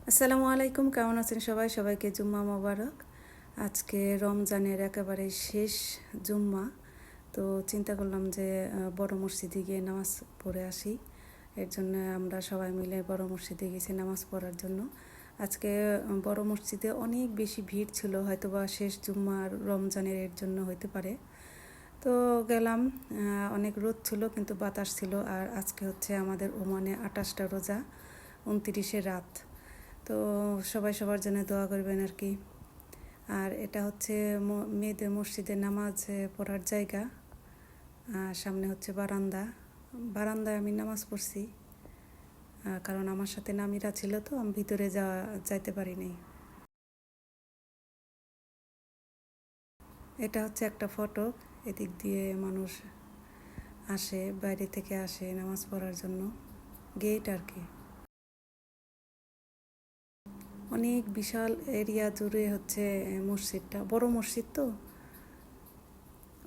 আসসালামু আলাইকুম, কেমন আছেন সবাই? সবাইকে জুম্মা মোবারক। আজকে রমজানের একেবারে শেষ জুম্মা। তো চিন্তা করলাম যে বড় মসজিদে গিয়ে নামাজ পড়ে আসি। এর জন্য আমরা সবাই মিলে বড় মসজিদে গেছি নামাজ পড়ার জন্য। আজকে বড় মসজিদে অনেক বেশি ভিড় ছিল, হয়তোবা শেষ জুম্মার রমজানের এর জন্য হতে পারে। তো গেলাম, অনেক রোদ ছিল কিন্তু বাতাস ছিল। আর আজকে হচ্ছে আমাদের ওমানে 28টা রোজা, 29শে রাত। তো সবাই সবার জন্য দোয়া করবেন আর কি। আর এটা হচ্ছে মেয়েদের মসজিদে নামাজ পড়ার জায়গা। সামনে হচ্ছে বারান্দায় আমি নামাজ পড়ছি, কারণ আমার সাথে নামিরা ছিল, তো আমি ভিতরে যাইতে পারিনি। এটা হচ্ছে একটা ফটক, এদিক দিয়ে মানুষ আসে, বাইরে থেকে আসে নামাজ পড়ার জন্য। গেট আর কি। অনেক বিশাল এরিয়া জুড়ে হচ্ছে মসজিদটা, বড় মসজিদ তো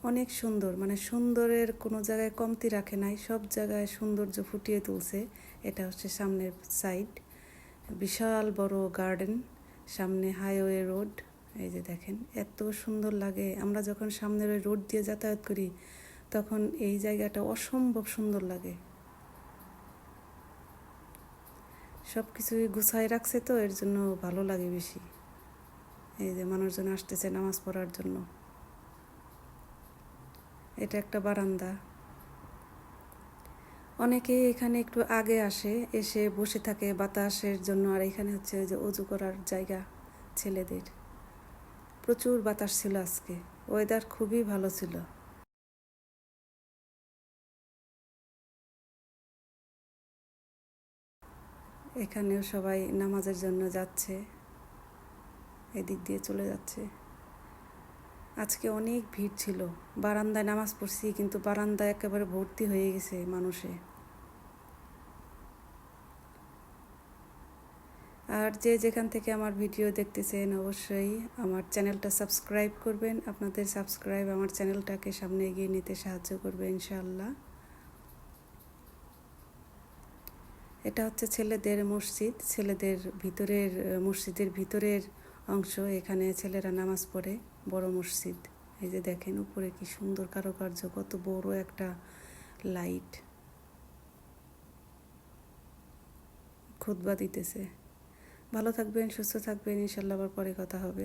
অনেক সুন্দর, মানে সুন্দরের কোনো জায়গায় কমতি রাখে নাই, সব জায়গায় সৌন্দর্য ফুটিয়ে তুলছে। এটা হচ্ছে সামনের সাইড, বিশাল বড় গার্ডেন, সামনে হাইওয়ে রোড। এই যে দেখেন, এত সুন্দর লাগে। আমরা যখন সামনের ওই রোড দিয়ে যাতায়াত করি তখন এই জায়গাটা অসম্ভব সুন্দর লাগে। সব কিছুই গুছায় রাখছে, তো এর জন্য ভালো লাগে বেশি। এই যে মানুষজন আসতেছে নামাজ পড়ার জন্য। এটা একটা বারান্দা। অনেকে এখানে একটু আগে এসে বসে থাকে বাতাসের জন্য। আর এখানে হচ্ছে যে অজু করার জায়গা ছেলেদের। প্রচুর বাতাস ছিল আজকে, ওয়েদার খুবই ভালো ছিল। এখানেও সবাই নামাজের জন্য যাচ্ছে, এদিক দিয়ে চলে যাচ্ছে। আজকে অনেক ভিড় ছিল। বারান্দায় নামাজ পড়ছি কিন্তু বারান্দায় একেবারে ভর্তি হয়ে গেছে মানুষে। আর যে যেখান থেকে আমার ভিডিও দেখতেছেন অবশ্যই আমার চ্যানেলটা সাবস্ক্রাইব করবেন। আপনাদের সাবস্ক্রাইব আমার চ্যানেলটাকে সামনে এগিয়ে নিতে সাহায্য করবে ইনশাআল্লাহ। এটা হচ্ছে ছেলেদের মসজিদ, মসজিদের ভিতরের অংশ। এখানে ছেলেরা নামাজ পড়ে, বড় মসজিদ। এই যে দেখেন উপরে কি সুন্দর কারুকার্য, কত বড় একটা লাইট। খুতবা দিতেছে। ভালো থাকবেন, সুস্থ থাকবেন, ইনশাআল্লাহ আবার পরে কথা হবে।